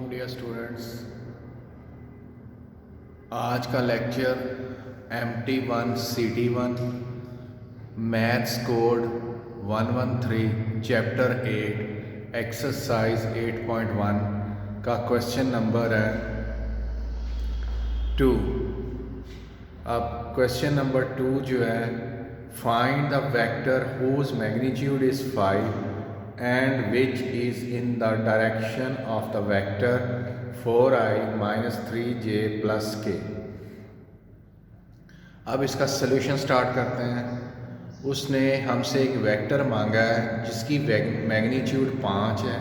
Morning dear students. आज का lecture MT1 CT1 maths code 113 chapter 8 exercise 8.1 का question number है 2। अब क्वेश्चन नंबर 2 जो है, find the vector whose magnitude is 5 and which is in the direction of the vector 4i minus 3j plus k। अब इसका solution start करते हैं। उसने हमसे एक वेक्टर मांगा है जिसकी मैग्नीट्यूड 5 है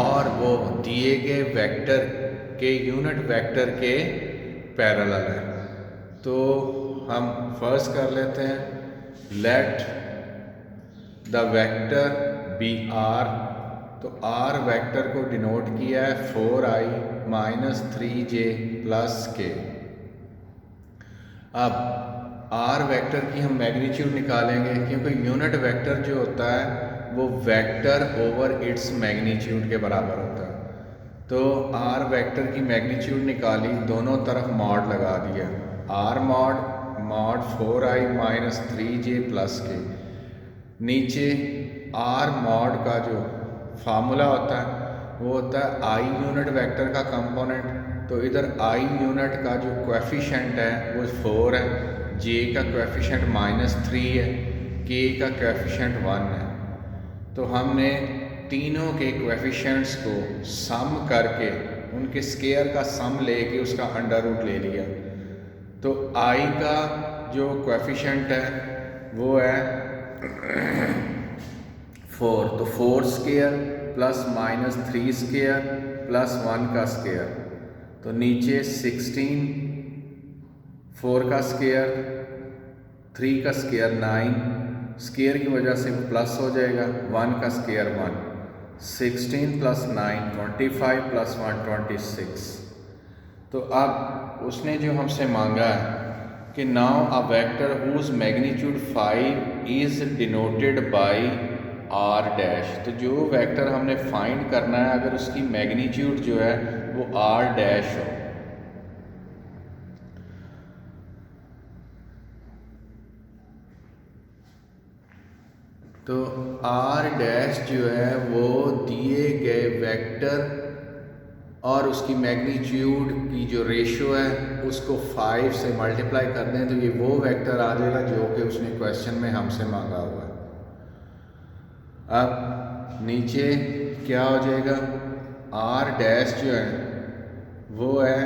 और वो दिए गए वेक्टर के यूनिट वेक्टर के पैरेलल है। तो हम फर्स्ट कर लेते हैं, let the vector be R. तो आर वेक्टर को डिनोट किया है 4i minus 3j plus K. अब आर वेक्टर की हम मैग्नीट्यूड निकालेंगे क्योंकि यूनिट वेक्टर जो होता है वो वेक्टर ओवर इट्स मैग्नीट्यूड के बराबर होता है। तो आर वेक्टर की मैग्नीट्यूड निकाली, दोनों तरफ मॉड लगा दिया, R mod 4i minus 3j plus के। नीचे आर मॉड का जो फार्मूला होता है वो होता है आई यूनिट वेक्टर का कंपोनेंट। तो इधर आई यूनिट का जो कोएफिशिएंट है वो 4 है, जे का कोएफिशिएंट -3 है, के का कोएफिशिएंट 1 है। तो हमने तीनों के कोएफिशिएंट्स को सम करके उनके स्केयर का सम लेके उसका अंडर रूट ले लिया। तो आई का जो कोएफिशिएंट है वो है 4, तो 4 square plus minus 3 square plus 1 का स्केयर। तो नीचे 16, 4 का स्केयर, 3 का स्केयर 9, स्केयर की वजह से प्लस हो जाएगा, 1 का स्केयर 1, 16 प्लस 9 25 प्लस 1 26। तो अब उसने जो हमसे मांगा है कि now a vector whose magnitude 5 is denoted by R dash. तो जो वेक्टर हमने फाइंड करना है अगर उसकी मैग्नीट्यूड जो है वो आर डैश हो, तो आर डैश जो है वो दिए गए वेक्टर और उसकी मैग्नीट्यूड की जो रेशो है उसको 5 से मल्टीप्लाई कर दें तो ये वो वेक्टर आ जाएगा जो कि उसने क्वेश्चन में हमसे मांगा हुआ है। अब नीचे क्या हो जाएगा, आर डैश जो है वो है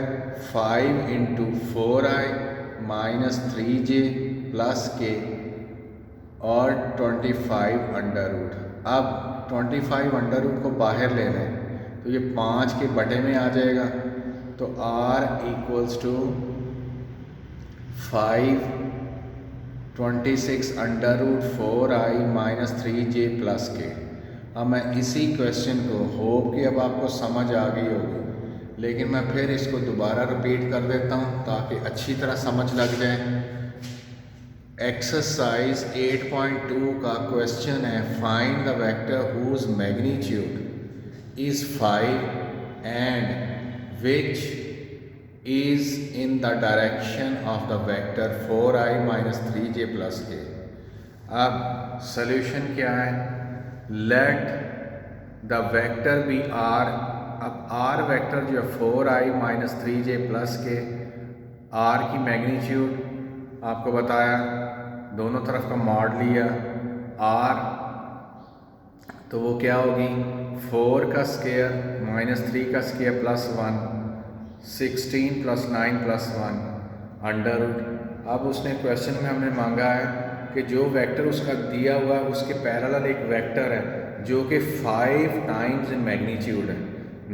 5 into 4i minus 3j plus के और 25 अंडर रूट। अब 25 अंडर रूट को बाहर ले लें तो ये 5 के बटे में आ जाएगा। तो r equals to 5 26 under root 4i minus 3j plus K. अब मैं इसी क्वेश्चन को, होप कि अब आपको समझ आ गई होगी, लेकिन मैं फिर इसको दोबारा रिपीट कर देता हूँ ताकि अच्छी तरह समझ लग जाए। एक्सरसाइज 8.2 का क्वेश्चन है, find the vector whose magnitude is 5 and which is in the direction of the vector 4i minus 3j plus k। अब सॉल्यूशन क्या है, let the vector be R. अब आर वेक्टर जो है 4i minus 3j plus K, R की magnitude आपको बताया, दोनों तरफ का मॉड लिया आर, तो वो क्या होगी 4 का स्केयर माइनस 3 का square plus 1, 16 plus 9 plus 1 under root. अब उसने क्वेश्चन में हमने मांगा है कि जो वेक्टर उसका दिया हुआ है उसके पैरेलल एक वेक्टर है जो कि 5 टाइम्स इन मैग्नीट्यूड है।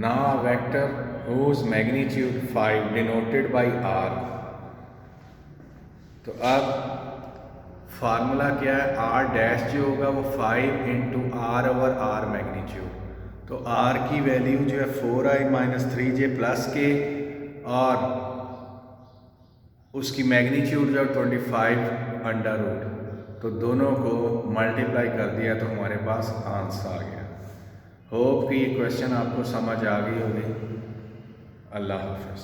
Now vector whose magnitude 5 denoted by R. तो अब फार्मूला क्या है, आर डैश जो होगा वो 5 into R over R magnitude. तो आर की वैल्यू जो है 4i माइनस 3j प्लस के और उसकी मैग्नीट्यूड जो 25 अंडर रूट। तो दोनों को मल्टीप्लाई कर दिया तो हमारे पास आंसर आ गया। होप कि ये क्वेश्चन आपको समझ आ गई होगी। अल्लाह हाफिज़।